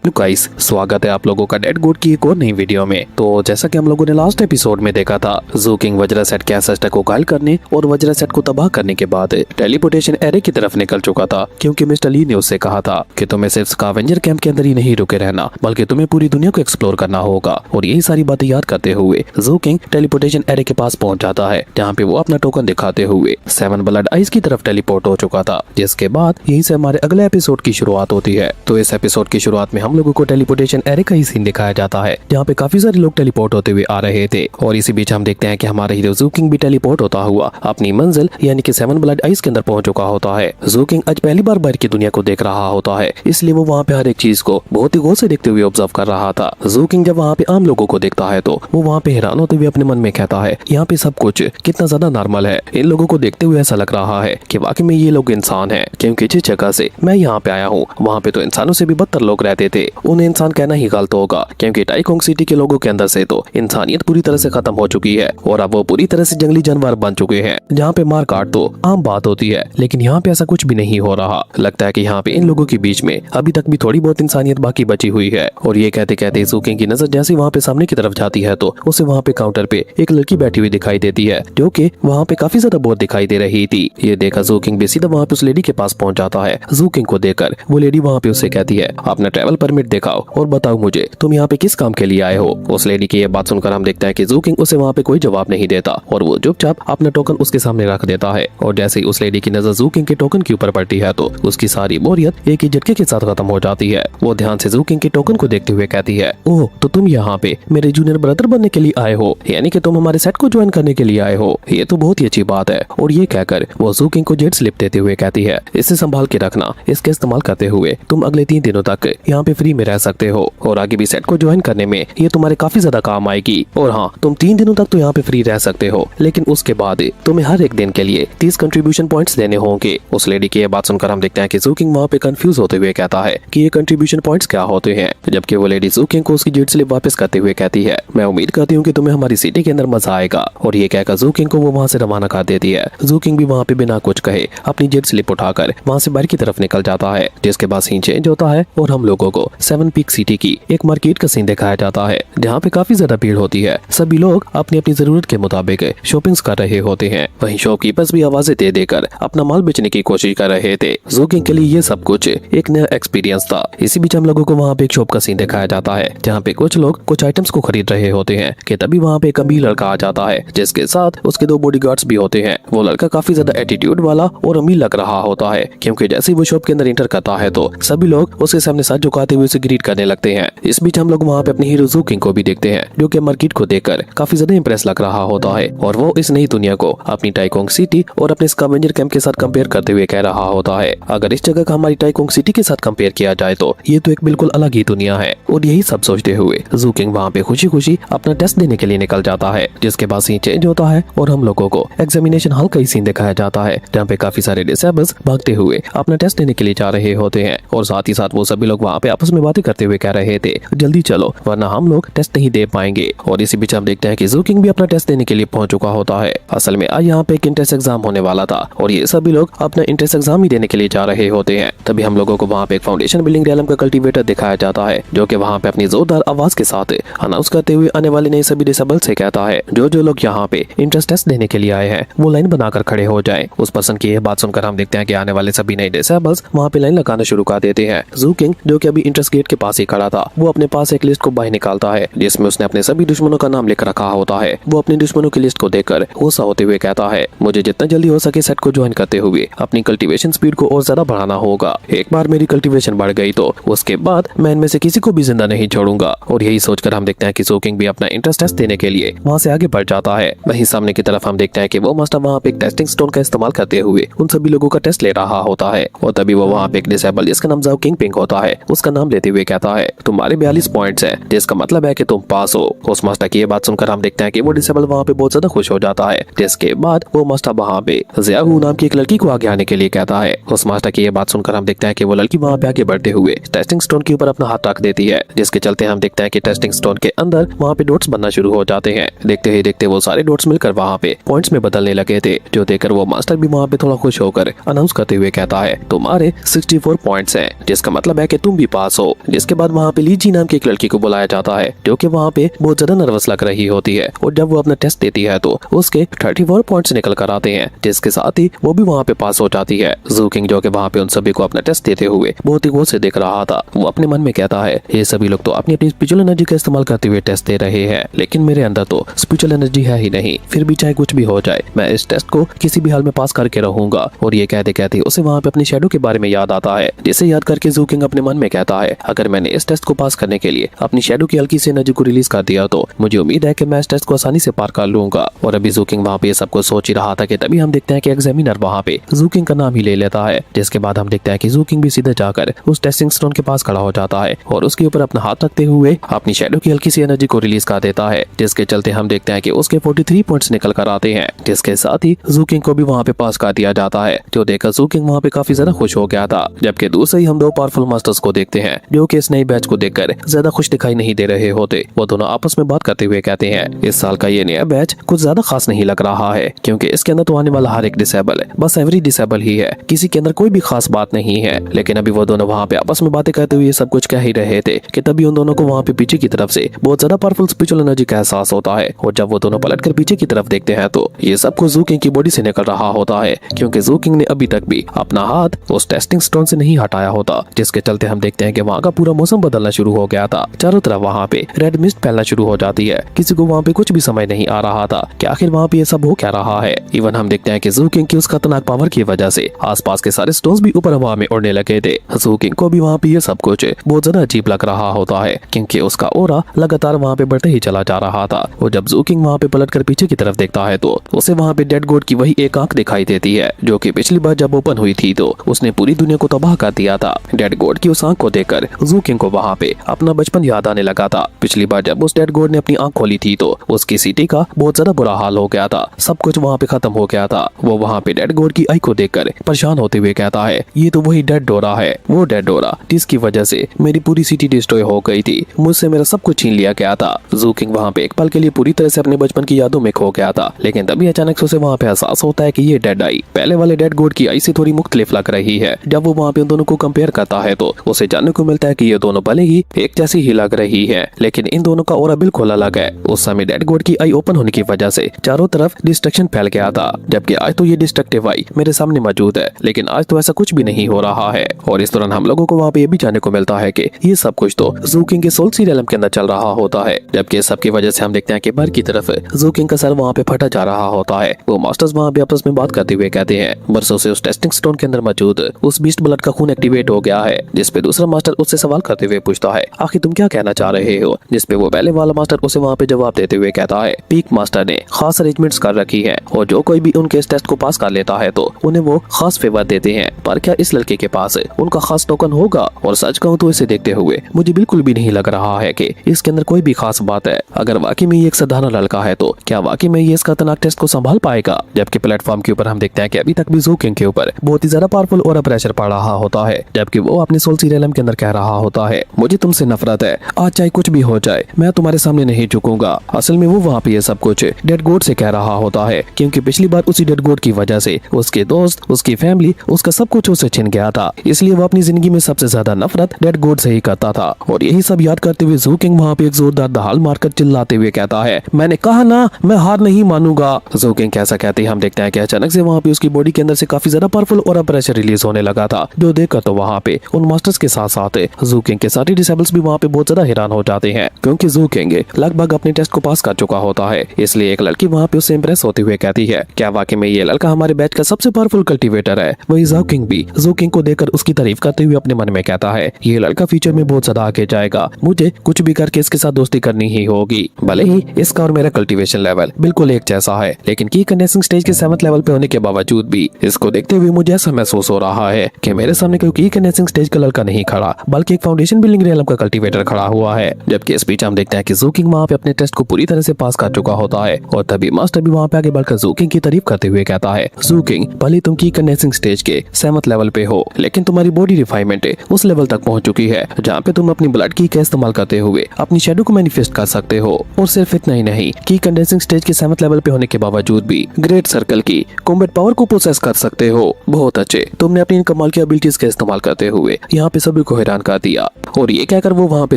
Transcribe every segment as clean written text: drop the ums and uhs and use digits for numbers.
Guys, स्वागत है आप लोगों का डेड गुड की एक और नई वीडियो में। तो जैसा कि हम लोगों ने लास्ट एपिसोड में देखा था, ज़ू किंग वज्रा सेट के एंसेस्टर को घायल करने और वज्रा सेट को तबाह करने के बाद टेलीपोर्टेशन एरे की तरफ निकल चुका था, क्योंकि मिस्टर ली ने उससे कहा था कि तुम्हें सिर्फ स्कैवेंजर कैंप के अंदर ही नहीं रुके रहना, बल्कि तुम्हें पूरी दुनिया को एक्सप्लोर करना होगा। और यही सारी बातें याद करते हुए ज़ू किंग टेलीपोर्टेशन एरे के पास पहुंच जाता है, जहाँ पे वो अपना टोकन दिखाते हुए 7 ब्लड आइस की तरफ टेलीपोर्ट हो चुका था। जिसके बाद यहीं से हमारे अगले एपिसोड की शुरुआत होती है। तो इस एपिसोड की शुरुआत में हम लोगों को टेलीपोर्टेशन एरे का ही सीन दिखाया जाता है, जहाँ पे काफी सारे लोग टेलीपोर्ट होते हुए आ रहे थे। और इसी बीच हम देखते हैं कि हमारा हीरो ज़ू किंग भी टेलीपोर्ट होता हुआ अपनी मंजिल यानी कि 7 ब्लड आइस के अंदर पहुंच चुका होता है। ज़ू किंग आज पहली बार बाहर की दुनिया को देख रहा होता है, इसलिए वो वहाँ पे हर एक चीज को बहुत ही गौर से देखते हुए ऑब्जर्व कर रहा था। ज़ू किंग जब वहाँ पे आम लोगों को देखता है तो वो वहाँ पे हैरान होते हुए अपने मन में कहता है, यहाँ पे सब कुछ कितना ज्यादा नॉर्मल है। इन लोगों को देखते हुए ऐसा लग रहा है कि वाकई में ये लोग इंसान हैं, क्योंकि जिस जगह से मैं यहाँ पे आया हूँ वहाँ पे तो इंसानों से भी बदतर लोग रहते थे। उन्हें इंसान कहना ही गलत होगा, क्योंकि टाइकोंग सिटी के लोगों के अंदर से तो इंसानियत पूरी तरह से खत्म हो चुकी है और अब वो पूरी तरह से जंगली जानवर बन चुके हैं, जहाँ पे मार काट तो आम बात होती है। लेकिन यहाँ पे ऐसा कुछ भी नहीं हो रहा। लगता है कि यहाँ पे इन लोगों के बीच में अभी तक भी थोड़ी बहुत इंसानियत बाकी बची हुई है। और ये कहते कहते ज़ू किंग की नजर जैसे वहाँ पे सामने की तरफ जाती है तो उसे वहाँ पे काउंटर पे एक लड़की बैठी हुई दिखाई देती है, जो कि वहाँ पे काफी ज्यादा बोर दिखाई दे रही थी। ये देखा ज़ू किंग भी सीधा वहाँ पे उस लेडी के पास पहुंच जाता है। ज़ू किंग को देखकर वो लेडी वहाँ पे उसे कहती है, अपना ट्रैवल परमिट दिखाओ और बताओ मुझे तुम यहाँ पे किस काम के लिए आए हो। उस लेडी की ये बात सुनकर हम देखते हैं कि ज़ू किंग उसे वहाँ पे कोई जवाब नहीं देता और वो चुपचाप अपना टोकन उसके सामने रख देता है। और जैसे ही उस लेडी की नजर ज़ू किंग के टोकन के ऊपर पड़ती है तो उसकी सारी बोरियत एक ही झटके के साथ खत्म हो जाती है। वो ध्यान से ज़ू किंग के टोकन को देखते हुए कहती है, ओह तो तुम यहाँ पे मेरे जूनियर ब्रदर बनने के लिए आए हो, यानी कि तुम हमारे सेट को ज्वाइन करने के लिए आए हो। ये तो बहुत ही अच्छी बात है। और ये कहकर वो ज़ू किंग को जेट स्लिप देते हुए कहती है, इसे संभाल के रखना, इसके इस्तेमाल करते हुए तुम अगले 3 दिनों तक यहाँ पे फ्री में रह सकते हो और आगे भी सेट को ज्वाइन करने में ये तुम्हारे काफी ज्यादा काम आएगी। और हाँ, तुम 3 दिनों तक तो यहाँ पे फ्री रह सकते हो, लेकिन उसके बाद तुम्हें हर एक दिन के लिए 30 कंट्रीब्यूशन पॉइंट्स देने होंगे। उस लेडी की ये बात सुनकर हम देखते हैं कि ज़ू किंग वहाँ पे कंफ्यूज होते हुए कहता है कि ये कंट्रीब्यूशन पॉइंट्स क्या होते हैं, जबकि वो लेडी ज़ू किंग को उसकी जेट स्लिप वापस करते हुए कहती है, मैं उम्मीद करती हूँ कि तुम्हें हमारी सिटी के अंदर मजा आएगा। और ये कहकर ज़ू किंग को वो वहाँ से रवाना कर देती है। ज़ू किंग भी वहाँ पे बिना कुछ कहे अपनी जेट स्लिप उठाकर वहाँ से बाहर की तरफ निकल जाता है, जिसके बाद सीन चेंज होता है और हम लोगों को 7 पीक सिटी की एक मार्केट का सीन दिखाया जाता है, जहाँ पे काफी ज्यादा भीड़ होती है। सभी लोग अपनी अपनी जरूरत के मुताबिक शॉपिंग कर रहे होते हैं। वहीं शॉपकीपर्स भी आवाजें दे देकर अपना माल बेचने की कोशिश कर रहे थे। ज़ू किंग के लिए ये सब कुछ एक नया एक्सपीरियंस था। इसी बीच हम लोगों को वहाँ पे एक शॉप का सीन दिखाया जाता है, जहाँ पे कुछ लोग कुछ आइटम्स को खरीद रहे होते हैं कि तभी वहाँ पे एक अमीर लड़का आ जाता है, जिसके साथ उसके 2 बॉडीगार्ड्स भी होते हैं। वो लड़का काफी ज्यादा एटीट्यूड वाला और अमीर लग रहा होता है, क्योंकि जैसे ही वो शॉप के अंदर एंटर करता है तो सभी लोग उसके सामने सर झुकाते हुए उसे ग्रीट करने लगते हैं। इस बीच हम लोग वहाँ पे अपने हीरो ज़ू किंग को भी देखते हैं, जो कि मार्केट को देखकर काफी ज्यादा इंप्रेस लग रहा होता है और वो इस नई दुनिया को अपनी टाइकोंग सिटी और अपने स्कैवेंजर कैंप के साथ कंपेयर करते हुए कह रहा होता है, अगर इस जगह का हमारी टाइकोंग सिटी के साथ कंपेयर किया जाए तो ये तो एक बिल्कुल अलग ही दुनिया है। और यही सब सोचते हुए ज़ू किंग वहाँ पे खुशी खुशी अपना टेस्ट देने के लिए निकल जाता है, जिसके बाद सीन चेंज होता है और हम लोगों को एग्जामिनेशन हॉल का ही सीन दिखाया जाता है, जहाँ पे काफी सारे डिसेबल्स भागते हुए अपना टेस्ट देने के लिए जा रहे होते हैं। और साथ ही साथ वो सभी लोग वहाँ पे आपस में बातें करते हुए कह रहे थे, जल्दी चलो वरना हम लोग टेस्ट नहीं दे पाएंगे। और इसी बीच हम देखते हैं कि ज़ू किंग भी अपना टेस्ट देने के लिए पहुंच चुका होता है। असल में आज यहाँ पे एक इंट्रेंस एग्जाम होने वाला था और ये सभी लोग अपना इंट्रेंस एग्जाम ही देने के लिए जा रहे होते हैं। तभी हम लोगों को वहाँ पे एक फाउंडेशन बिल्डिंग रियलम का कल्टीवेटर दिखाया जाता है, जो कि वहाँ पे अपनी जोरदार आवाज के साथ अनाउंस करते हुए आने वाले नए सभी डिसेबल से कहता है, जो लोग यहाँ पे इंट्रेंस टेस्ट देने के लिए आए हैं वो लाइन बनाकर खड़े हो जाएं। उस पर्सन की यह बात सुनकर हम देखते हैं कि आने वाले सभी नए डिसेबल्स वहाँ पे लाइन लगाना शुरू कर देते हैं। ज़ू किंग, जो कि अभी इंट्रेंस गेट के पास ही खड़ा था, वो अपने पास एक लिस्ट को बाहर निकालता है, जिसमें उसने अपने सभी दुश्मनों का नाम लिख रखा होता है। वो अपने दुश्मनों की लिस्ट को देखकर गुस्सा होते हुए कहता है, मुझे जितना जल्दी हो सके सेट को ज्वाइन करते हुए अपनी कल्टीवेशन स्पीड को और ज्यादा बढ़ाना होगा। एक बार मेरी कल्टीवेशन बढ़ गई तो उसके बाद मैं इनमें से किसी को भी जिंदा नहीं छोड़ूंगा। और यही सोचकर हम देखते हैं कि ज़ू किंग भी अपना इंट्रेंस टेस्ट देने के लिए वहाँ से आगे बढ़ जाता है। वहीं सामने की तरफ हम देखते हैं कि वो मास्टर वहाँ पे एक टेस्टिंग स्टोन का इस्तेमाल करते हुए उन सभी लोगों का टेस्ट ले रहा होता है। और तभी वो वहाँ पे एक डिसेबल जिसका नाम ज़ाओ किंग पिंग होता है, उसका नाम लेते हुए कहता है, तुम्हारे 42 पॉइंट्स हैं, जिसका मतलब है कि तुम पास हो। उस मास्टर की ये बात सुनकर हम देखते हैं कि वो डिसेबल वहाँ पे बहुत ज्यादा खुश हो जाता है, जिसके बाद वो मास्टर वहाँ पे ज़ियाहू नाम की एक लड़की को आगे आने के लिए कहता है। उस मास्टर की ये बात सुनकर हम देखते हैं कि वो लड़की वहाँ पे आगे बढ़ते हुए टेस्टिंग स्टोन के ऊपर अपना हाथ रख देती है, जिसके चलते हम देखते हैं कि टेस्टिंग स्टोन के अंदर वहाँ पे डॉट्स बनना शुरू हो जाते हैं। देखते ही देखते वो सारे डॉट्स मिलकर वहाँ पे पॉइंट्स में बदलने लगे थे, जो देखकर वो मास्टर भी वहाँ पे थोड़ा खुश होकर अनाउंस करते हुए कहता है, तुम्हारे 64 पॉइंट्स हैं, जिसका मतलब है कि तुम भी पास पास हो। जिसके बाद वहाँ पे लीजी नाम की एक लड़की को बुलाया जाता है जो कि वहाँ पे बहुत ज्यादा नर्वस लग रही होती है, और जब वो अपना टेस्ट देती है तो उसके 34 पॉइंट्स निकल कर आते हैं, जिसके साथ ही वो भी वहाँ पे पास हो जाती है। जू किंग जो कि वहाँ पे उन सभी को अपना टेस्ट देते हुए बहुत ही गौर से देख रहा था, वो अपने मन में कहता है ये सभी लोग तो अपनी अपनी स्पिरिचुअल एनर्जी का इस्तेमाल करते हुए टेस्ट दे रहे हैं, लेकिन मेरे अंदर तो स्पिरिचुअल एनर्जी है ही नहीं। फिर भी चाहे कुछ भी हो जाए मैं इस टेस्ट को किसी भी हाल में पास करके रहूंगा। और ये कहते कहते उसे वहाँ पे अपनी शैडो के बारे में याद आता है, जिसे याद करके जू किंग अपने मन में कहता है अगर मैंने इस टेस्ट को पास करने के लिए अपनी शैडो की हल्की सी एनर्जी को रिलीज कर दिया तो मुझे उम्मीद है कि मैं इस टेस्ट को आसानी से पार कर लूंगा। और अभी जू किंग वहाँ पे सब कुछ सोच ही रहा था कि तभी हम देखते हैं कि एग्जामिनर वहाँ पे जू किंग का नाम ही ले लेता है, जिसके बाद हम देखते हैं कि जू किंग भी सीधे जाकर उस टेस्टिंग स्टोन के पास खड़ा हो जाता है और उसके ऊपर अपना हाथ रखते हुए अपनी शैडो की हल्की सी एनर्जी को रिलीज कर देता है, जिसके चलते हम देखते हैं कि उसके 43 पॉइंट्स निकल कर आते हैं, जिसके साथ ही जू किंग को भी वहाँ पे पास कर दिया जाता है। जो देखकर जू किंग वहाँ पे काफी ज्यादा खुश हो गया था। जबकि दूसरे ही हम दो पावरफुल मास्टर्स को देखते हैं जो कि इस नई बैच को देखकर ज्यादा खुश दिखाई नहीं दे रहे होते। वो दोनों आपस में बात करते हुए कहते हैं इस साल का ये नया बैच कुछ ज्यादा खास नहीं लग रहा है, क्योंकि इसके अंदर तो आने वाला हर एक डिसेबल बस एवरी डिसेबल ही है, किसी के अंदर कोई भी खास बात नहीं है। लेकिन अभी वो दोनों वहाँ पे आपस में बातें करते हुए सब कुछ कह ही रहे थे कि तभी उन दोनों को वहाँ पे पीछे की तरफ से बहुत ज्यादा पावरफुल स्पिरिचुअल एनर्जी का एहसास होता है। और जब वो दोनों पलटकर पीछे की तरफ देखते हैं तो ये सब कुछ जू किंग की बॉडी से निकल रहा होता है, क्योंकि जू किंग ने अभी तक भी अपना हाथ उस टेस्टिंग स्टोन से नहीं हटाया होता, जिसके चलते हम देखते हैं कि वहाँ का पूरा मौसम बदलना शुरू हो गया था। चारों तरफ वहाँ पे रेड मिस्ट फैलना शुरू हो जाती है। किसी को वहाँ पे कुछ भी समझ नहीं आ रहा था कि आखिर वहाँ पे ये सब हो क्या रहा है। इवन हम देखते हैं कि जू किंग की उस खतरनाक पावर की वजह से आसपास के सारे स्टोन्स भी ऊपर हवा में उड़ने लगे थे। जू किंग को भी वहाँ पे ये सब कुछ बहुत ज्यादा अजीब लग रहा होता है, क्योंकि उसका ऑरा लगातार वहाँ पे बढ़ते ही चला जा रहा था। और जब जू किंग वहाँ पे पलटकर पीछे की तरफ देखता है तो उसे वहाँ पे डेड गॉड की वही एक आंख दिखाई देती है, जो कि पिछली बार जब ओपन हुई थी तो उसने पूरी दुनिया को तबाह कर दिया था। डेड गॉड की उस आंख को देखकर जू किंग को वहाँ पे अपना बचपन याद आने लगा था। पिछली बार जब उस डेड गॉड ने अपनी आंख खोली थी तो उसकी सिटी का बहुत ज्यादा बुरा हाल हो गया था, सब कुछ वहाँ पे खत्म हो गया था। वो वहाँ पे डेड गॉड की आई को देखकर परेशान होते हुए कहता है ये तो वही डेड डोरा है, वो डेड डोरा जिसकी वजह से मेरी पूरी सिटी डिस्ट्रॉय हो गई थी, मुझसे मेरा सब कुछ छीन लिया गया था। जू किंग वहाँ पे एक पल के लिए पूरी तरह से अपने बचपन की यादों में खो गया था, लेकिन तभी अचानक से उसे वहाँ पे एहसास होता है कि ये डेड आई पहले वाले डेड गॉड की आई से थोड़ी मुख्तलिफ लग रही है। जब वो वहाँ पे उन दोनों को कंपेयर करता है तो उसे जानने को मिलता है कि ये दोनों भले ही एक जैसी ही लग रही है, लेकिन इन दोनों का ऑरा बिल्कुल अलग है। उस समय डेड गॉड की आई ओपन होने की वजह से चारों तरफ डिस्ट्रक्शन फैल गया था, जबकि आज तो ये डिस्ट्रक्टिव आई मेरे सामने मौजूद है, लेकिन आज तो ऐसा कुछ भी नहीं हो रहा है। और इस दौरान हम लोगों को वहाँ पे ये भी जानने को मिलता है कि ये सब कुछ तो जू किंग के सोल सीरियलम के अंदर चल रहा होता है। जबकि इस सब की वजह से हम देखते हैं कि बाहर की तरफ जू किंग का सर वहाँ पे फटा जा रहा होता है। वो मास्टर्स वहाँ पे आपस में बात करते हुए कहते हैं बरसों से उस टेस्टिंग स्टोन के अंदर मौजूद उस बीस्ट ब्लड का खून एक्टिवेट हो गया है, जिसपे दूसरा मास्टर उससे सवाल करते हुए पूछता है आखिर तुम क्या कहना चाह रहे हो, जिसपे वो पहले वाला मास्टर उसे वहाँ पे जवाब देते हुए कहता है पीक मास्टर ने खास अरेंजमेंट्स कर रखी है और जो कोई भी उनके इस टेस्ट को पास कर लेता है तो उन्हें वो खास फेवर देते हैं। पर क्या इस लड़के के पास उनका खास टोकन होगा? और सच कहूँ तो इसे देखते हुए मुझे बिल्कुल भी नहीं लग रहा है कि इसके अंदर कोई भी खास बात है। अगर वाकई में ये एक साधारण लड़का है तो क्या वाकई में ये इस खतरनाक टेस्ट को संभाल पाएगा? जबकि प्लेटफॉर्म के ऊपर हम देखते हैं कि अभी तक भी जू किंग के ऊपर बहुत ही ज्यादा पावरफुल और प्रेशर पड़ रहा होता है, जबकि वो अपने सोल सीरियलम के अंदर कह रहा होता है मुझे तुमसे नफरत है, आज चाहे कुछ भी हो जाए मैं तुम्हारे सामने नहीं झुकूंगा। असल में वो वहाँ पे ये सब कुछ डेड गॉड से कह रहा होता है, क्योंकि पिछली बार उसी डेड गॉड की वजह से उसके दोस्त, उसकी फैमिली, उसका सब कुछ उसे छिन गया था, इसलिए वो अपनी जिंदगी में सबसे ज्यादा नफरत डेड गॉड से ही करता था। और यही सब याद करते हुए जू किंग वहाँ पे एक जोरदार दहाड़ मारकर चिल्लाते हुए कहता है मैंने कहा ना मैं हार नहीं मानूंगा। जू किंग कैसा कहते ही हम देखते हैं कि अचानक से वहाँ पे उसकी बॉडी के अंदर से काफी ज्यादा पावरफुल और प्रेशर रिलीज होने लगा था, जो देखकर तो वहाँ पे उन मास्टर्स के साथ साथ जू किंग के सारे डिसेबल्स भी वहाँ पे बहुत ज्यादा हैरान हो जाते हैं, क्योंकि जू किंग लगभग अपने टेस्ट को पास कर चुका होता है। इसलिए एक लड़की वहाँ पे उससे इंप्रेस होते हुए कहती है क्या वाकई में ये लड़का हमारे बैच का सबसे पावरफुल कल्टीवेटर है? वही जू किंग भी जू किंग को देखकर उसकी तारीफ करते हुए अपने मन में कहता है ये लड़का फ्यूचर में बहुत ज्यादा आगे जाएगा, मुझे कुछ भी करके इसके साथ दोस्ती करनी ही होगी। भले ही इसका और मेरा कल्टीवेशन लेवल बिल्कुल एक जैसा है, लेकिन की कंडेंसिंग स्टेज के 7th लेवल पे होने के बावजूद भी इसको देखते हुए मुझे ऐसा महसूस हो रहा है कि मेरे सामने कोई की कंडेंसिंग स्टेज का लड़का नहीं खड़ा, बल्कि एक फाउंडेशन बिल्डिंग रियलम का कल्टीवेटर खड़ा हुआ है। जबकि इस बीच हम देखते हैं कि जू किंग वहाँ पे अपने टेस्ट को पूरी तरह से पास कर चुका होता है, और तभी मास्टर भी वहाँ पे आगे बढ़कर जू किंग की तारीफ करते हुए कहता है जू किंग भले तुम की कंडेंसिंग स्टेज के 7th लेवल पे हो, लेकिन तुम्हारी बॉडी रिफाइनमेंट उस लेवल तक पहुंच चुकी है जहाँ पे तुम अपनी ब्लड की का इस्तेमाल करते हुए अपनी शैडो को मैनिफेस्ट कर सकते हो। और सिर्फ इतना ही नहीं की कंडेंसिंग स्टेज के 7th लेवल पे होने के बावजूद भी ग्रेट सर्कल की कॉम्बैट पावर को प्रोसेस कर सकते हो। बहुत अच्छे, तुमने अपनी इन कमाल की एबिलिटीज का इस्तेमाल करते हुए यहाँ पे सभी को हैरान कर दिया। और ये कहकर वो वहाँ पे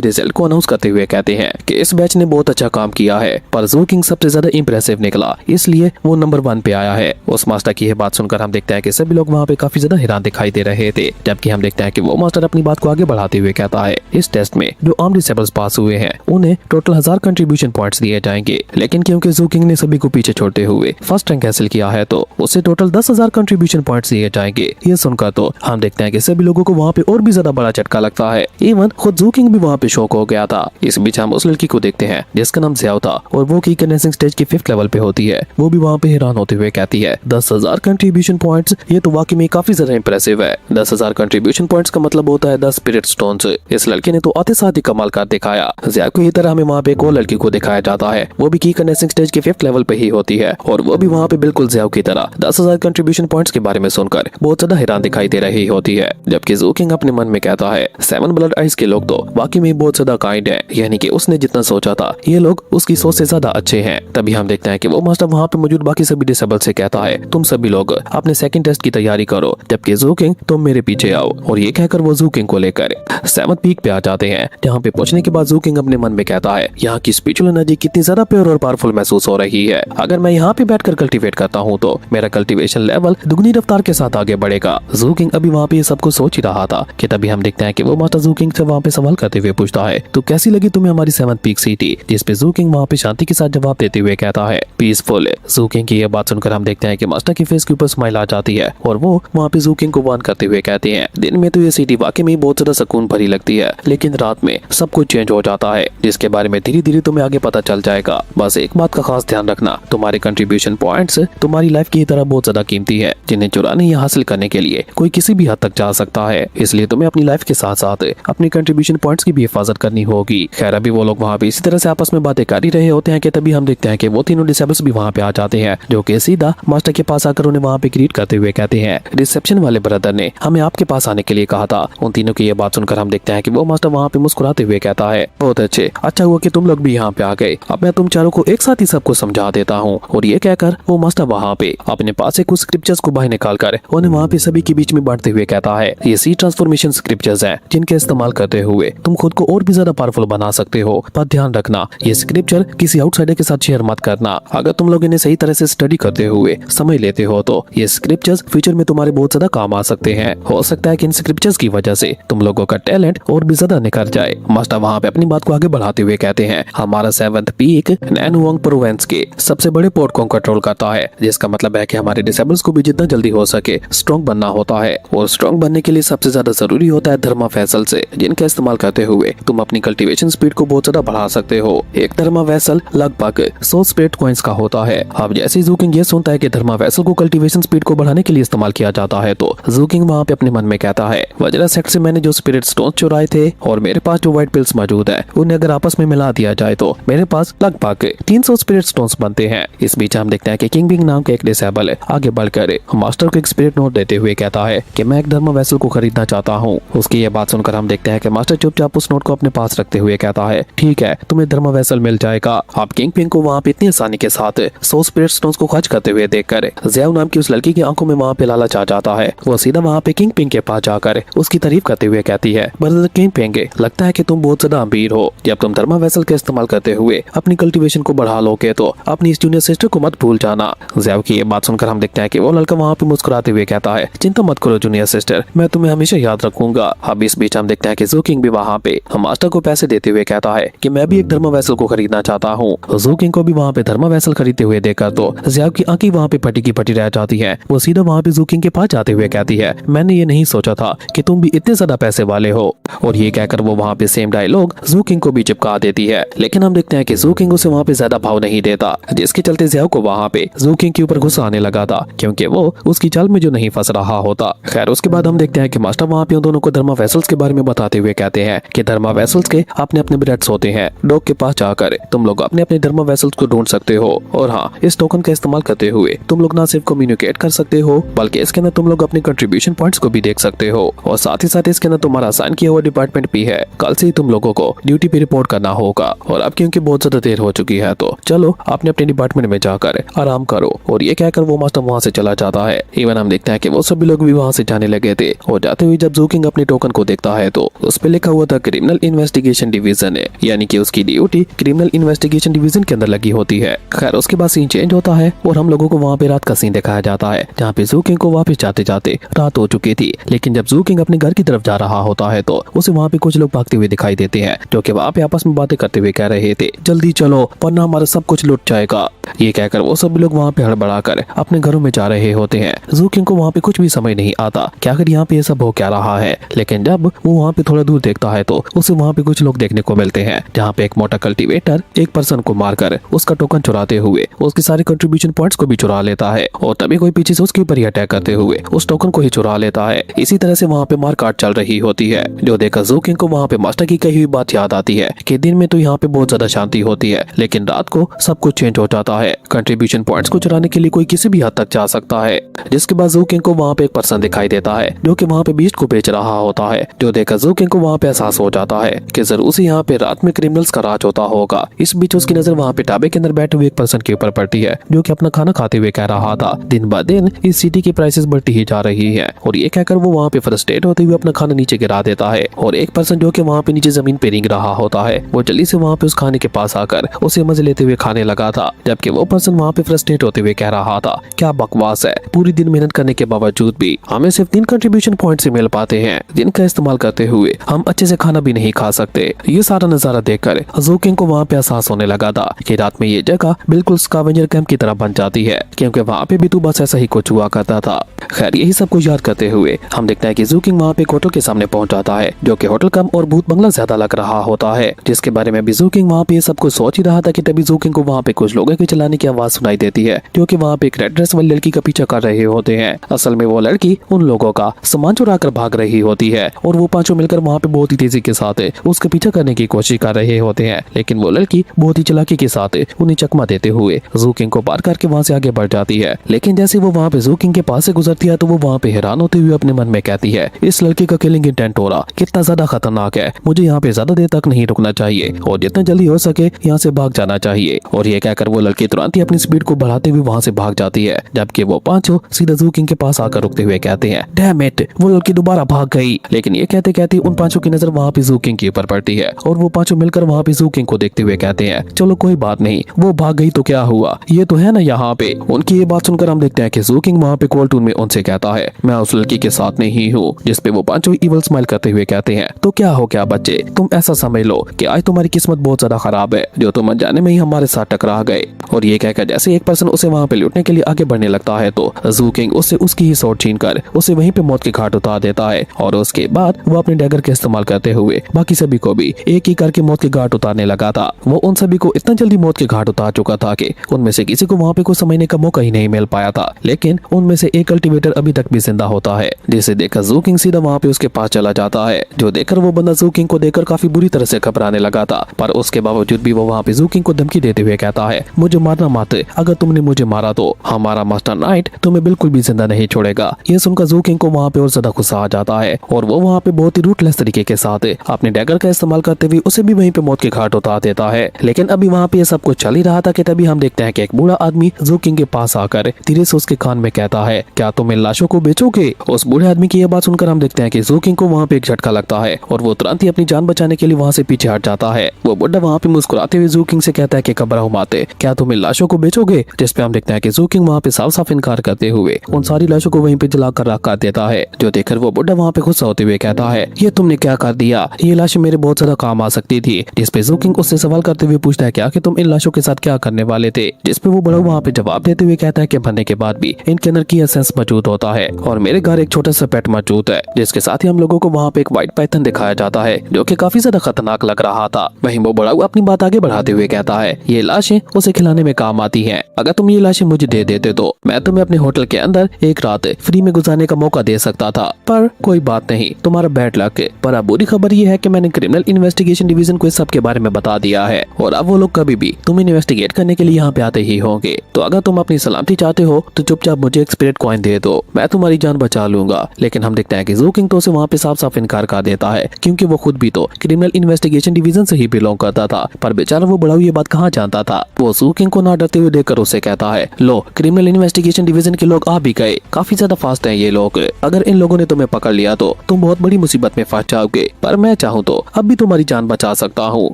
रिजल्ट को अनाउंस करते हुए कहते हैं कि इस बैच ने बहुत अच्छा काम किया है, पर ज़ू किंग सबसे ज्यादा इंप्रेसिव निकला, इसलिए वो नंबर 1 पे आया है। उस मास्टर की यह बात सुनकर हम देखते हैं कि सभी लोग वहाँ पे काफी ज्यादा हैरान दिखाई दे रहे थे, जबकि हम देखते हैं कि वो मास्टर अपनी बात को आगे बढ़ाते हुए कहता है इस टेस्ट में जो आर्म डिसेबल्स पास हुए हैं उन्हें टोटल 1000 कंट्रीब्यूशन पॉइंट्स दिए जाएंगे, लेकिन क्योंकि ज़ू किंग ने सभी को पीछे छोड़ते हुए फर्स्ट रैंक हासिल किया है तो उसे टोटल 10,000 कंट्रीब्यूशन पॉइंट्स दिए जाएंगे। ये सुनकर तो हम देखते हैं कि सभी लोगों को वहाँ पे और भी ज्यादा बड़ा झटका लगता है। इवन खुद ज़ू किंग भी वहाँ पे शॉक हो गया था। इस बीच हम उस लड़की को देखते हैं जिसका नाम ज़ियाओ था और वो की कंडेंसिंग स्टेज के 5th लेवल पे होती है। वो भी वहाँ पे हैरान होते हुए कहती है 10,000 कंट्रीब्यूशन पॉइंट्स, ये तो वाकई में काफी ज्यादा इंप्रेसिव है। 10,000 कंट्रीब्यूशन पॉइंट्स का मतलब होता है 10 स्पिरिट स्टोन्स। इस लड़के ने तो आते साथ ही कमाल कर दिखाया। ज़ियाओ की तरह हमें वहाँ पे एक और लड़की को दिखाया जाता है, वो भी की कंडेंसिंग स्टेज के 5th लेवल पे ही होती है और वो भी वहाँ पे बिल्कुल ज़ियाओ की तरह 10,000 कंट्रीब्यूशन पॉइंट्स के बारे में सुनकर बहुत ज्यादा हैरान दिखाई दे रही होती है। जबकि ज़ू किंग अपने मन में कहता है 7 ब्लड आइज के लोग तो वाकई में बहुत ज्यादा काइंड है, यानी कि उसने जितना सोचा था ये लोग उसकी सोच से ज्यादा अच्छे हैं। तभी हम देखते हैं कि वो मास्टर वहाँ पे मौजूद बाकी सभी डिसेबल से कहता है तुम सभी लोग अपने सेकंड टेस्ट की तैयारी करो, जबकि ज़ू किंग तुम मेरे पीछे आओ। और ये कहकर वो ज़ू किंग को लेकर 7th पीक पे आ जाते हैं, जहाँ पे पहुंचने के बाद ज़ू किंग अपने मन में कहता है यहाँ की स्पिरिचुअल एनर्जी कितनी ज्यादा प्योर और पावरफुल महसूस हो रही है। अगर मैं यहाँ पे बैठकर कल्टीवेट करता हूँ तो मेरा कल्टीवेशन लेवल दुगनी रफ्तार के साथ आगे बढ़ेगा। ज़ू किंग अभी वहाँ पे ये सब कुछ सोच ही रहा था कि तभी हम देखते हैं कि वो मास्टर ज़ू किंग से वहाँ पे सवाल करते हुए पूछता है तो कैसी लगी तुम्हें हमारी 7th पीक सिटी, जिस पे ज़ू किंग वहाँ पे शांति के साथ जवाब देते हुए कहता है पीसफुल। ज़ू किंग की यह बात सुनकर हम देखते हैं कि मास्टर की फेस के ऊपर स्माइल आ जाती है और वो वहाँ पे ज़ू किंग को वार्न करते हुए कहते हैं दिन में तो ये सिटी वाकई में बहुत ज्यादा सुकून भरी लगती है, लेकिन रात में सब कुछ चेंज हो जाता है, जिसके बारे में धीरे धीरे तुम्हें आगे पता चल जाएगा। बस एक बात का खास ध्यान रखना, तुम्हारे कंट्रीब्यूशन पॉइंट्स तुम्हारी लाइफ की तरह बहुत ज्यादा कीमती है, जिन्हें चुराने या हासिल करने के लिए कोई किसी भी हद तक जा सकता है, इसलिए तुम्हें अपनी लाइफ के साथ साथ अपनी कंट्रीब्यूशन पॉइंट्स की भी हिफाजत करनी होगी। खैर अभी वो लोग वहाँ पे इसी तरह से आपस में बातें कर ही रहे होते हैं कि तभी हम देखते हैं कि वो तीनों डिसेबल्स भी वहाँ पे आ जाते हैं, जो कि सीधा मास्टर के पास आकर उन्हें वहाँ पे ग्रीट करते हुए कहते हैं रिसेप्शन वाले ब्रदर ने हमें आपके पास आने के लिए कहा था। उन तीनों की ये बात सुनकर हम देखते हैं कि वो मास्टर वहाँ पे मुस्कुराते हुए कहता है बहुत अच्छे, अच्छा हुआ कि तुम लोग भी यहाँ पे आ गए, अब मैं तुम चारों को एक साथ ही सबको समझा देता हूँ। और ये कहकर वो मास्टर वहाँ पे अपने पास से कुछ स्क्रिप्चर्स को बाहर निकाल कर उन्हें वहाँ पे सभी के बीच में बांटते हुए कहता है ये सी ट्रांसफॉर्मेशन स्क्रिप्चर्स हैं, जिनके इस्तेमाल करते हुए तुम खुद को और भी ज्यादा पावरफुल बना सकते हो, पर ध्यान रखना ये स्क्रिप्चर किसी आउटसाइडर के साथ शेयर मत करना। अगर तुम लोग इन्हें सही तरह से स्टडी करते हुए समझ लेते हो तो ये स्क्रिप्चर्स फ्यूचर में तुम्हारे बहुत ज्यादा काम आ सकते हैं। हो सकता है कि इन स्क्रिप्चर्स की वजह से तुम लोगों का टैलेंट और भी ज्यादा निखर जाए। मास्टर वहाँ पे अपनी बात को आगे बढ़ाते हुए कहते हैं हमारा 7th पीक नैनुवांग प्रोविंस के सबसे बड़े पोर्ट को कंट्रोल करता है, जिसका मतलब है कि हमारे डिसेबल्स को भी जितना जल्दी हो सके स्ट्रॉन्ग बनना होता है, और स्ट्रॉन्ग बनने के लिए सबसे ज्यादा जरूरी होता है धर्मा वैसल से, जिनका इस्तेमाल करते हुए तुम अपनी कल्टीवेशन स्पीड को बहुत ज्यादा बढ़ा सकते हो। एक धर्मा वैसल लगभग 100 स्पिरिट कॉइंस का होता है। अब जैसे ज़ू किंग ये सुनता है कि धर्मा वैसल को कल्टीवेशन स्पीड को बढ़ाने के लिए इस्तेमाल किया जाता है तो ज़ू किंग वहाँ पे अपने मन में कहता है वज्रा सेट से मैंने जो स्पिरिट स्टोन चुराए थे और मेरे पास जो व्हाइट पिल्स मौजूद है उन्हें अगर आपस में मिला दिया जाए तो मेरे पास लगभग 300 स्पिरिट स्टोन्स बनते हैं। इस बीच हम देखते हैं कि किंग बिंग नाम का एक डिसेबल आगे बढ़कर मास्टर को एक स्पिरिट नोट देते हुए कहता है कि मैं एक धर्मा वैसल को खरीदना चाहता हूँ। उसकी ये बात सुनकर हम देखते हैं कि मास्टर चुपचाप उस नोट को अपने पास रखते हुए कहता है ठीक है तुम्हें धर्मा वैसल मिल जाएगा। आप किंग पिंग को वहाँ पे इतनी आसानी के साथ 100 स्पिरिट स्टोन्स को खर्च करते हुए देखकर ज़ियाओ नाम की उस लड़की की आंखों में वहाँ पे लालच आ जाता है। वो सीधा वहाँ पे किंग पिंग के पास जाकर उसकी तारीफ करते हुए कहती है ब्रदर किंग पिंग लगता है कि तुम बहुत ज्यादा अमीर हो, जब तुम धर्मा वैसल का इस्तेमाल करते हुए अपनी कल्टीवेशन को बढ़ा लोगे तो अपनी इस जूनियर सिस्टर को मत भूल जाना। ज़ियाओ की ये बात सुनकर हम देखते हैं कि वो लड़का वहाँ पे मुस्कुराते हुए कहता है चिंता मत करो जूनियर सिस्टर, मैं तुम्हें हमेशा याद रखूंगा। अब इस बीच हम देखते हैं कि ज़ू किंग भी वहाँ पे मास्टर को पैसे देते हुए कहता है कि मैं भी एक धर्मा वैसल को खरीदना चाहता हूँ। ज़ू किंग को भी वहाँ पे धर्मा वैसल खरीदते हुए देखकर तो ज़ियाओ की आंखें वहाँ पे फटी की फटी रह जाती है। वो सीधा वहाँ पे ज़ू किंग के पास जाते हुए कहती है मैंने ये नहीं सोचा था कि तुम भी इतने ज्यादा पैसे वाले हो। और ये कहकर वो वहाँ पे सेम डायलॉग ज़ू किंग को भी चिपका देती है, लेकिन हम देखते हैं कि ज़ू किंग उसे वहाँ पे ज्यादा भाव नहीं देता, जिसके चलते ज़ियाओ को वहाँ पे ज़ू किंग के ऊपर गुस्सा आने लगा था क्योंकि वो उसकी चाल में जो नहीं फंस रहा होता। खैर उसके बाद हम देखते हैं कि मास्टर वहाँ पे उन दोनों को धर्मा वैसल्स के बारे में बताते हुए कहते हैं कि धर्मा वैसल्स के अपने अपने ब्रेड्स होते हैं, डॉग के पास जाकर तुम लोग अपने अपने धर्मा वैसल्स को ढूंढ सकते हो। और हाँ, इस टोकन का इस्तेमाल करते हुए तुम लोग ना सिर्फ कम्युनिकेट कर सकते हो बल्कि इसके अंदर तुम लोग अपने कंट्रीब्यूशन पॉइंट्स को भी देख सकते हो, और साथ ही साथ इसके अंदर तुम्हारा असाइन किया हुआ डिपार्टमेंट भी है। कल से ही तुम लोगों को ड्यूटी पे रिपोर्ट करना होगा, और अब क्योंकि बहुत ज्यादा देर हो चुकी है तो चलो अपने अपने डिपार्टमेंट में जाकर आराम करो। और ये कहकर वो मास्टर वहाँ से चला जाता है। इवन हम देखते हैं कि वो सभी लोग भी वहाँ से जाने लगे थे, और जाते हुए जब ज़ू किंग अपने टोकन टोकन को देखता है तो उस पे लिखा हुआ था क्रिमिनल इन्वेस्टिगेशन डिवीजन है, यानी कि उसकी ड्यूटी क्रिमिनल इन्वेस्टिगेशन डिवीजन के अंदर लगी होती है। खैर उसके बाद सीन चेंज होता है और हम लोगों को वहाँ पे रात का सीन दिखाया जाता है, जहाँ पे जू किंग को वापस जाते जाते रात हो चुकी थी। लेकिन जब जू किंग अपने घर की तरफ जा रहा होता है तो उसे वहाँ पे कुछ लोग भागते हुए दिखाई देते हैं, जो कि वहाँ पे आपस में बातें करते हुए कह रहे थे, जल्दी चलो वरना हमारा सब कुछ लुट जाएगा। ये कहकर वो सब लोग वहाँ पे हड़बड़ा कर अपने घरों में जा रहे होते हैं। जू किंग को वहाँ पे कुछ भी समझ नहीं आता कि आखिर यहाँ पे ये सब हो क्या रहा है। लेकिन जब वो वहाँ पे थोड़ा दूर देखता है तो उसे वहाँ पे कुछ लोग देखने को मिलते हैं, जहाँ पे एक मोटा कल्टीवेटर एक पर्सन को मारकर उसका टोकन चुराते हुए उसके सारे कंट्रीब्यूशन पॉइंट्स को भी चुरा लेता है और तभी कोई पीछे से उसके ऊपर ही अटैक करते हुए उस टोकन को ही चुरा लेता है। इसी तरह से वहाँ पे मारकाट चल रही होती है, जो देखकर जू किंग को वहाँ पे मास्टर की कही हुई बात याद आती है कि दिन में तो यहाँ पे बहुत ज्यादा शांति होती है, लेकिन रात को सब कुछ चेंज हो जाता है। कंट्रीब्यूशन पॉइंट्स को चुराने के लिए कोई किसी भी हद तक जा सकता है। जिसके बाद जू किंग को वहाँ पे एक पर्सन दिखाई देता है जो कि वहाँ पे बीस्ट को बेच रहा होता है, जो देखकर जू किंग को वहाँ पे एहसास हो जाता है कि जरूर से यहाँ पे रात में क्रिमिनल्स का राज होता होगा। इस बीच उसकी नजर वहाँ पे ढाबे के अंदर बैठे हुए एक पर्सन के ऊपर पड़ती है, जो कि अपना खाना खाते हुए कह रहा था, दिन ब दिन इस सिटी की प्राइसेस बढ़ती ही जा रही है। और ये कहकर वो वहाँ पे फ्रस्ट्रेट होते हुए अपना खाना नीचे गिरा देता है और एक पर्सन जो कि वहाँ पे नीचे जमीन पे रेंग रहा होता है, वो जल्दी से वहाँ पे उस खाने के पास आकर उसे मजे लेते हुए खाने लगा था, जबकि वो पर्सन वहाँ पे फ्रस्ट्रेट होते हुए कह रहा था, क्या बकवास है, पूरी दिन मेहनत करने के बावजूद भी हमें सिर्फ 3 कंट्रीब्यूशन पॉइंट से मिल पाते हैं, जिनका इस्तेमाल करते हुए हम अच्छे से खाना भी नहीं खा सकते। ये सारा नजारा देखकर जू किंग को वहाँ पे एहसास होने लगा था कि रात में ये जगह बिल्कुल स्कैवेंजर कैंप की तरह बन जाती है, क्योंकि वहाँ पे भी तो बस ऐसा ही कुछ हुआ करता था। खैर यही सब कुछ याद करते हुए हम देखते हैं कि जू किंग वहाँ पे एक होटल के सामने पहुंच जाता है, जो कि होटल कम और भूत बंगला ज्यादा लग रहा होता है, जिसके बारे में भी जू किंग वहाँ पे ये सब कुछ सोच ही रहा था कि तभी जू किंग को वहाँ पे कुछ लोगों के चिल्लाने की आवाज सुनाई देती है, जो कि वहाँ पे एक रेड ड्रेस वाली लड़की का पीछा कर रहे होते हैं। असल में वो लड़की उन लोगों का सामान चुरा कर भाग रही होती है और वो पांचों मिलकर वहाँ पे बहुत ही तेजी के साथ उसका पीछा करने की कोशिश कर रहे होते हैं, लेकिन वो लड़की बहुत ही चालाकी के साथ उन्हें चकमा देते हुए जू किंग को पार करके वहाँ से आगे बढ़ जाती है। लेकिन जैसे वो वहाँ पे जू किंग के पास से गुजरती है तो वो वहाँ पे हैरान होते हुए अपने मन में कहती है, इस लड़के का किलिंग इंटेंट हो रहा कितना ज्यादा खतरनाक है, मुझे यहाँ पे ज्यादा देर तक नहीं रुकना चाहिए और जितना जल्दी हो सके यहाँ से भाग जाना चाहिए। और ये कहकर वो लड़की तुरंत ही अपनी स्पीड को बढ़ाते हुए वहाँ से भाग जाती है, जबकि वो पांचों सीधा जू किंग के पास आकर रुकते हुए कहते हैं, डैम इट, वो लड़की दोबारा भाग गई। लेकिन ये कहते कहते उन पांचों की नजर वहाँ पे जू किंग के ऊपर पड़ती है और वो पांचों मिलकर वहाँ पे जू किंग को देखते हुए कहते हैं, चलो कोई बात नहीं, वो भाग गई तो क्या हुआ, ये तो है ना यहाँ पे। उनकी ये बात सुनकर हम देखते हैं कि जू किंग वहाँ पे कॉल टून में उनसे कहता है, मैं उस लड़की के साथ नहीं हूँ, जिसपे वो पांचों इवल स्माइल करते हुए कहते हैं, तो क्या हो क्या बच्चे, तुम ऐसा समझ लो कि आज तुम्हारी किस्मत बहुत ज्यादा खराब है, जो तुम अनजाने में ही हमारे साथ टकरा गए। और ये कहकर जैसे एक पर्सन उसे वहाँ पे लूटने के लिए आगे बढ़ने लगता है तो जू किंग उससे उसकी ही स्वॉर्ड छीनकर उसे वहीं पे मौत के घाट उतार देता है और उसके बाद वो अपने डैगर का इस्तेमाल करते हुए बाकी सभी को भी एक ही करके मौत के घाट उतारने लगा था। वो उन सभी को इतना जल्दी मौत के घाट उतार चुका था कि उनमें से किसी को वहाँ पे कुछ समझने का मौका ही नहीं मिल पाया था। लेकिन उनमें से एक कल्टीवेटर अभी तक भी जिंदा होता है, जिसे देखकर जू किंग सीधा वहाँ पे उसके पास चला जाता है, जो देखकर वो बंदा जू किंग को देखकर काफी बुरी तरह से घबराने लगा था। पर उसके बावजूद भी वो वहाँ पे जू किंग को धमकी देते हुए कहता है, मुझे मारना मत, अगर तुमने मुझे मारा तो हमारा मास्टर नाइट तुम्हें बिल्कुल भी जिंदा नहीं छोड़ेगा। ये सुनकर जू किंग को वहाँ पे और ज्यादा गुस्सा आ जाता है और वो वहाँ पे बहुत ही रूटलेस तरीके के साथ अपने डैगर का इस्तेमाल करते हुए उसे भी वहीं पे मौत के घाट उतार देता है। लेकिन अभी वहाँ पे ये सब कुछ चल ही रहा था कि तभी हम देखते हैं कि एक बूढ़ा आदमी जू किंग के पास आकर धीरे से उसके कान में कहता है, क्या तुम इन लाशों को बेचोगे। उस बूढ़े आदमी की यह बात सुनकर हम देखते हैं कि जू किंग को वहाँ पे एक झटका लगता है और वो तुरंत ही अपनी जान बचाने के लिए वहाँ से पीछे हट जाता है। वो बुढ़ा वहाँ पे मुस्कुराते हुए जू किंग से कहता है कि घबराओ मत, क्या तुम इन लाशों को बेचोगे। जिसपे हम देखते हैं कि जू किंग वहाँ पे साफ साफ इनकार करते हुए उन सारी लाशों को वहीं पे जलाकर राख कर देता है, जो देखकर वो बुढ़ा वहाँ पे गुस्सा होते हुए कहता है, ये तुमने क्या कर दिया, ये लाश मेरे बहुत ज्यादा काम आ सकती थी। जिसपे जू किंग उससे सवाल करते हुए पूछता है, क्या कि तुम इन लाशों के साथ क्या करने वाले थे। जिसपे वो बड़ा वहाँ पे जवाब देते हुए कहता है कि मरने के बाद भी इनके अंदर की एसेंस मौजूद होता है और मेरे घर एक छोटा सा पेट मौजूद है। जिसके साथ ही हम लोगों को वहाँ पे एक व्हाइट पाइथन दिखाया जाता है, जो कि काफी ज्यादा खतरनाक लग रहा था। वहीं वो बड़ा अपनी बात आगे बढ़ाते हुए कहता है, ये लाशें उसे खिलाने में काम आती हैं, अगर तुम ये लाशें मुझे दे देते तो मैं तुम्हें अपने होटल के अंदर एक रात फ्री में गुजारने का मौका दे सकता था, पर कोई बात नहीं, तुम्हारा बैड लक। पर अब बुरी खबर ये है कि मैंने क्रिमिनल इन्वेस्टिगेशन डिवीजन को इस सब के बारे में बता दिया है और अब वो लोग कभी भी तुम्हें इन्वेस्टिगेट करने के लिए यहाँ पे आते ही होंगे। तो अगर तुम अपनी सलामती चाहते हो तो चुपचाप मुझे एक स्पिरिट कॉइन दे दो, मैं तुम्हारी जान बचा लूंगा। लेकिन हम देखते हैं कि जू किंग तो उसे वहाँ पे साफ साफ इनकार कर देता है, क्योंकि वो खुद भी तो क्रिमिनल इन्वेस्टिगेशन डिवीजन से ही बिलोंग करता था। पर बेचारा वो बड़ा ये बात कहाँ जानता था। वो जू किंग को ना डरते हुए देखकर उससे कहता है, लो क्रिमिनल इन्वेस्टिगेशन डिवीजन के लोग आ भी गए, काफी ज्यादा फास्ट हैं ये लोग, अगर इन लोगों ने तुम्हें पकड़ लिया तो तुम तुम बहुत बड़ी मुसीबत में फंस जाओगे, पर मैं चाहूँ तो अब भी तुम्हारी जान बचा सकता हूँ,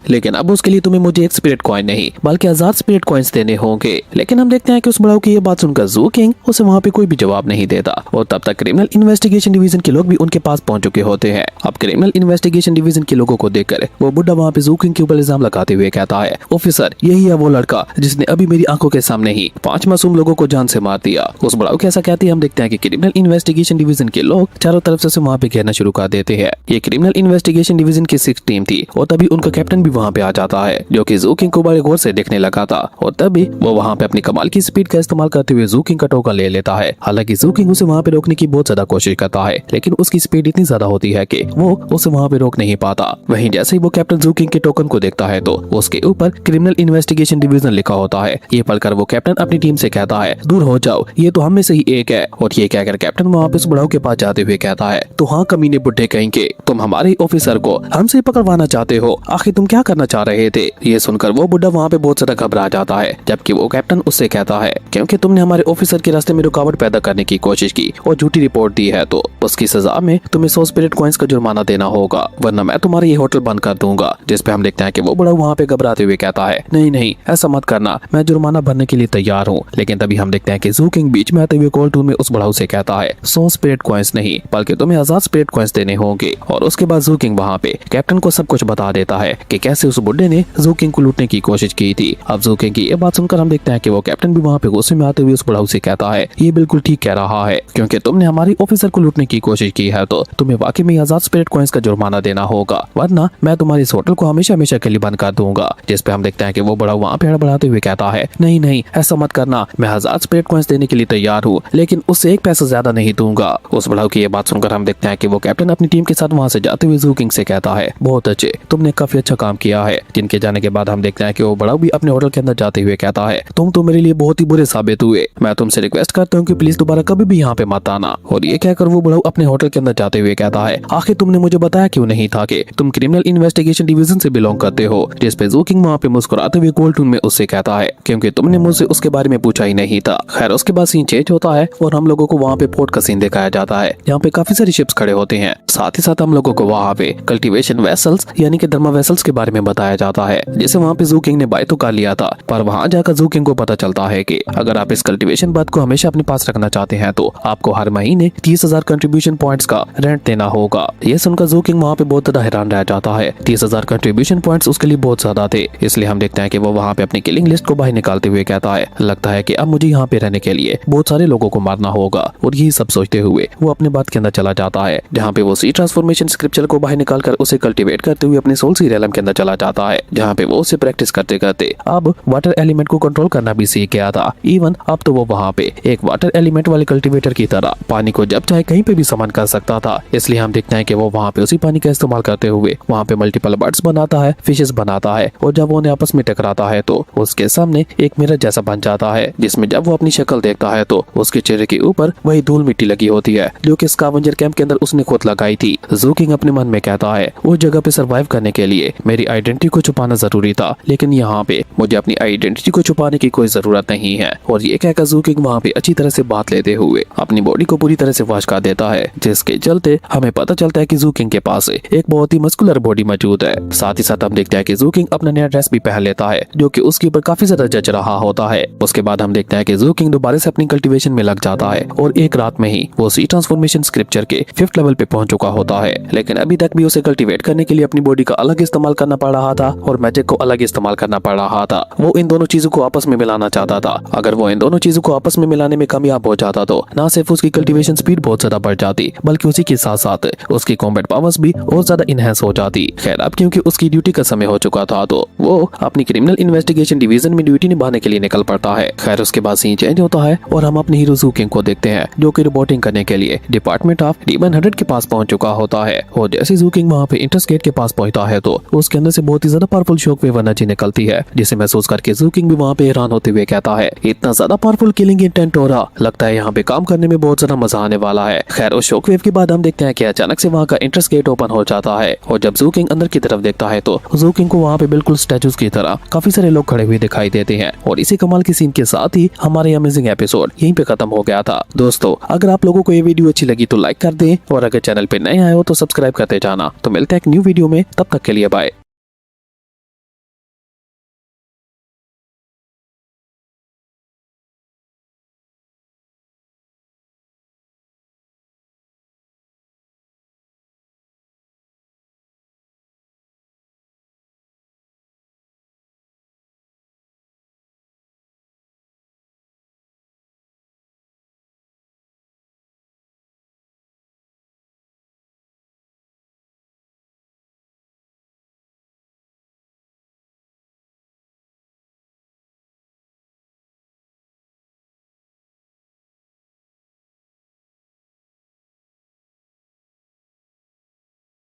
लेकिन अब उसके लिए तुम्हें मुझे एक स्पिरिट कॉइन नहीं बल्कि 1000 स्पिरिट कॉइन्स देने होंगे। लेकिन हम देखते हैं कि उस बुढ़ाऊ की ये बात सुनकर ज़ू किंग उसे वहाँ पे कोई भी जवाब नहीं देता और तब तक क्रिमिनल इन्वेस्टिगेशन डिवीजन के लोग भी उनके पास पहुंच चुके होते हैं। अब क्रिमिनल इन्वेस्टिगेशन डिवीजन के लोगों को देखकर वो बुढ़ा वहाँ पे ज़ू किंग के ऊपर इल्जाम लगाते हुए कहता है, ऑफिसर यही है वो लड़का जिसने अभी मेरी आंखों के सामने ही 5 मासूम लोगों को जान से मार दिया। उस बुढ़ाऊ के ऐसा कहते ही हम देखते हैं कि क्रिमिनल इन्वेस्टिगेशन डिवीजन के लोग चारों तरफ से वहाँ पे घेरना शुरू कर देते हैं। ये क्रिमिनल इन्वेस्टिगेशन डिवीजन की 6 टीम थी और तभी उनका कैप्टन भी वहाँ पे आ जाता है, जो कि ज़ू किंग को बड़े गौर से देखने लगा था और तभी वो वहाँ पे अपनी कमाल की स्पीड का इस्तेमाल करते हुए ज़ू किंग का टोका ले लेता है। हालांकि ज़ू किंग उसे वहाँ पे रोकने की बहुत ज्यादा कोशिश करता है, लेकिन उसकी स्पीड इतनी ज्यादा होती है कि वो उसे वहाँ पे रोक नहीं पाता। वहीं जैसे ही वो कैप्टन ज़ू किंग के टोकन को देखता है तो उसके ऊपर क्रिमिनल इन्वेस्टिगेशन डिवीजन लिखा होता है। ये पढ़कर वो कैप्टन अपनी टीम से कहता है, दूर हो जाओ, ये तो हम में से ही एक है। और ये कहकर कैप्टन वहाँ पे उस बुढ़ाऊ के पास जाते हुए कहता है, तो हाँ कमीने बुड्ढे कहेंगे, तुम हमारे ऑफिसर को हमसे पकड़वाना चाहते हो, आखिर तुम क्या करना चाह रहे थे। ये सुनकर वो बुढ़ा वहाँ पे बहुत ज्यादा घबरा जाता है, जबकि वो कैप्टन उससे कहता है, क्योंकि तुमने हमारे ऑफिसर के रास्ते में रुकावट पैदा करने की कोशिश की और झूठी रिपोर्ट दी है, तो उसकी सजा में तुम्हें 100 स्पिरिट कॉइन्स का जुर्माना देना होगा, वरना मैं तुम्हारा ये होटल बंद कर दूंगा। जिस पे हम देखते हैं कि वो बड़ा वहाँ पे घबराते हुए कहता है, नहीं नहीं ऐसा मत करना, मैं जुर्माना भरने के लिए तैयार हूँ। लेकिन तभी हम देखते हैं कि ज़ू किंग बीच में आते हुए कोल्ड रूम में उस बुढ़ाऊ से कहता है, 100 स्पिरिट कॉइन्स नहीं बल्कि तुम्हें 1000 स्पिरिट कॉइन्स देने होंगे। और उसके बाद ज़ू किंग वहाँ पे कैप्टन को सब कुछ बता देता है कि कैसे उस बुड्ढे ने ज़ू किंग को लूटने की कोशिश की थी। अब ज़ू किंग की ये बात सुनकर हम देखते हैं कि वो कैप्टन भी वहाँ पे गुस्से में आते हुए उस बुढ़ाऊ से कहता है, ये बिल्कुल ठीक कह रहा है, क्योंकि तुमने हमारी ऑफिसर को लूटने की कोशिश की है तो तुम्हें वाकई में 1000 स्पिरिट कॉइन्स का जुर्माना देना होगा, वरना मैं तुम्हारी इस होटल को हमेशा हमेशा के लिए बंद कर दूंगा। जिस पे हम देखते हैं कि वो बड़ा वहाँ पे हड़बड़ाते हुए कहता है, नहीं नहीं ऐसा मत करना, मैं 1000 स्पिरिट कॉइन्स देने के लिए तैयार हूँ, लेकिन उससे 1 पैसा ज्यादा नहीं दूंगा। उस बुढ़ाऊ की ये बात सुनकर हम देखते हैं कि वो कैप्टन अपनी टीम के साथ वहाँ से जाते हुए ज़ू किंग से कहता है, बहुत अच्छे, तुमने काफी अच्छा काम किया है। जिनके जाने के बाद हम देखते हैं कि वो बड़ा भी अपने होटल के अंदर जाते हुए कहता है, तुम तो मेरे लिए बहुत ही बुरे साबित हुए, मैं तुमसे रिक्वेस्ट करता हूँ कि प्लीज दोबारा कभी भी यहाँ पे मत आना। और ये कहकर वो बड़ा अपने होटल के अंदर जाते हुए कहता है, आखिर तुमने मुझे बताया क्यों नहीं था कि तुम क्रिमिनल इन्वेस्टिगेशन डिवीजन से बिलोंग करते हो। जिस पे ज़ू किंग वहाँ पे मुस्कुराते हुए कोल्ड रूम में उससे कहता है, क्योंकि तुमने मुझसे उसके बारे में पूछा ही नहीं था। खैर उसके बाद सीन चेंज होता है और हम लोगों को वहाँ पे पोर्ट का सीन दिखाया जाता है, जहाँ पे काफी सारी शिप्स खड़े होते हैं। साथ ही साथ हम लोगों को वहाँ पे कल्टीवेशन वेसल्स यानी कि धर्मा वेसल्स के बारे में बताया जाता है, जिसे वहाँ पे ज़ू किंग ने बाय तो कर लिया था, पर वहाँ जाकर ज़ू किंग को पता चलता है कि अगर आप इस कल्टीवेशन बात को हमेशा अपने पास रखना चाहते हैं तो आपको हर महीने 30,000 कंट्रीब्यूशन पॉइंट्स का रेंट देना होगा। ये सुनकर ज़ू किंग वहाँ पे बहुत ज्यादा हैरान रह जाता है। 30,000 कंट्रीब्यूशन पॉइंट्स उसके लिए बहुत ज्यादा थे, इसलिए हम देखते हैं कि वो वहाँ पे अपनी किलिंग लिस्ट को बाहर निकालते हुए कहता है, लगता है कि अब मुझे यहाँ पे रहने के लिए बहुत सारे लोगों को मारना होगा। और यही सब सोचते हुए वो अपने बात के अंदर चला जाता है, जहाँ पे वो सी ट्रांसफॉर्मेशन स्क्रिप्चर को बाहर निकाल कर उसे कल्टीवेट करते हुए अपने सोल सी रेलम के अंदर चला जाता है, जहाँ पे वो उसे प्रैक्टिस करते करते अब वाटर एलिमेंट को कंट्रोल करना भी सीख गया था। इवन अब तो वो वहाँ पे एक वाटर एलिमेंट वाले कल्टीवेटर की तरह पानी को जब चाहे कहीं पे भी समन कर सकता था। इसलिए हम देखते हैं कि वो वहाँ पे उसी पानी का इस्तेमाल करते हुए वहाँ पे मल्टीपल बर्ड्स बनाता है, फिशेस बनाता है, और जब वो उन्हें आपस में टकराता है तो उसके सामने एक मिरर जैसा बन जाता है, जिसमें जब वो अपनी शक्ल देखता है तो उसके चेहरे के ऊपर वही धूल मिट्टी लगी होती है जो कि स्कैवेंजर कैंप के अंदर उसने खुद लगाई थी। ज़ू किंग अपने मन में कहता है, उस जगह पे सरवाइव करने के लिए मेरी आइडेंटिटी को छुपाना जरूरी था, लेकिन यहाँ पे मुझे अपनी आइडेंटिटी को छुपाने की कोई जरूरत नहीं है। और ये कहकर ज़ू किंग वहाँ पे अच्छी तरह से बात लेते हुए अपनी बॉडी को पूरी तरह से वॉश कर देता है, जिसके चलते हमें पता चलता है कि ज़ू किंग के पास एक बहुत ही मस्कुलर बॉडी मौजूद है। साथ ही साथ हम देखते हैं कि ज़ू किंग अपना नया ड्रेस भी पहन लेता है, जो कि उसके ऊपर काफी ज्यादा जच रहा होता है। उसके बाद हम देखते हैं कि ज़ू किंग दोबारा से अपनी कल्टीवेशन में लग जाता है और एक रात में ही वो सी ट्रांसफॉर्मेशन स्क्रिप्चर के 5th लेवल पे पहुंच चुका होता है। लेकिन अभी तक भी उसे कल्टीवेट करने के लिए अपनी बॉडी का अलग इस्तेमाल करना पड़ रहा था और मैजिक को अलग इस्तेमाल करना पड़ रहा था। वो इन दोनों चीजों को आपस में मिलाना चाहता था। अगर वो इन दोनों चीजों को आपस में मिलाने में कामयाब हो जाता तो न सिर्फ उसकी कल्टीवेशन स्पीड बहुत ज्यादा बढ़ जाती, बल्कि उसी के साथ साथ उसकी कॉम्बैट पावर्स भी और ज्यादा इनहेंस हो जाती। खैर अब क्योंकि उसकी ड्यूटी का समय हो चुका था तो वो अपनी क्रिमिनल इन्वेस्टिगेशन डिवीजन में ड्यूटी निभाने के लिए निकल पड़ता है। खैर उसके बाद सीन चेंज होता है और हम अपने हीरो ज़ू किंग को देखते हैं, जो कि रिपोर्टिंग करने के लिए डिपार्टमेंट ऑफ रिबन 100 के पास पहुंच चुका होता है। और जैसे ज़ू किंग वहाँ पे इंटरस्टेट के पास पहुंचता है तो उसके अंदर से बहुत ही ज्यादा पावरफुल शॉकवेव एनर्जी निकलती है, जिसे महसूस करके ज़ू किंग भी वहाँ पे हैरान होते हुए कहता है, इतना ज्यादा पावरफुल किलिंग इंटेंट हो रहा, लगता है यहाँ पे काम करने में बहुत ज्यादा मजा आने वाला है। खैर उस शॉकवेव के बाद हम देखते हैं कि अचानक से वहाँ का एंट्रेंस गेट ओपन हो जाता है और जब ज़ू किंग अंदर की तरफ देखता है तो ज़ू किंग को वहाँ पे बिल्कुल स्टैचूज की तरह काफी सारे लोग खड़े हुए दिखाई देते हैं। और इसी कमाल की सीन के साथ ही हमारे अमेजिंग एपिसोड यहीं पे खत्म हो गया था। दोस्तों अगर आप लोगों को ये वीडियो अच्छी लगी तो लाइक कर दें, और अगर अगर चैनल पे नए आए हो तो सब्सक्राइब करते जाना। तो मिलते हैं एक न्यू वीडियो में, तब तक के लिए बाय।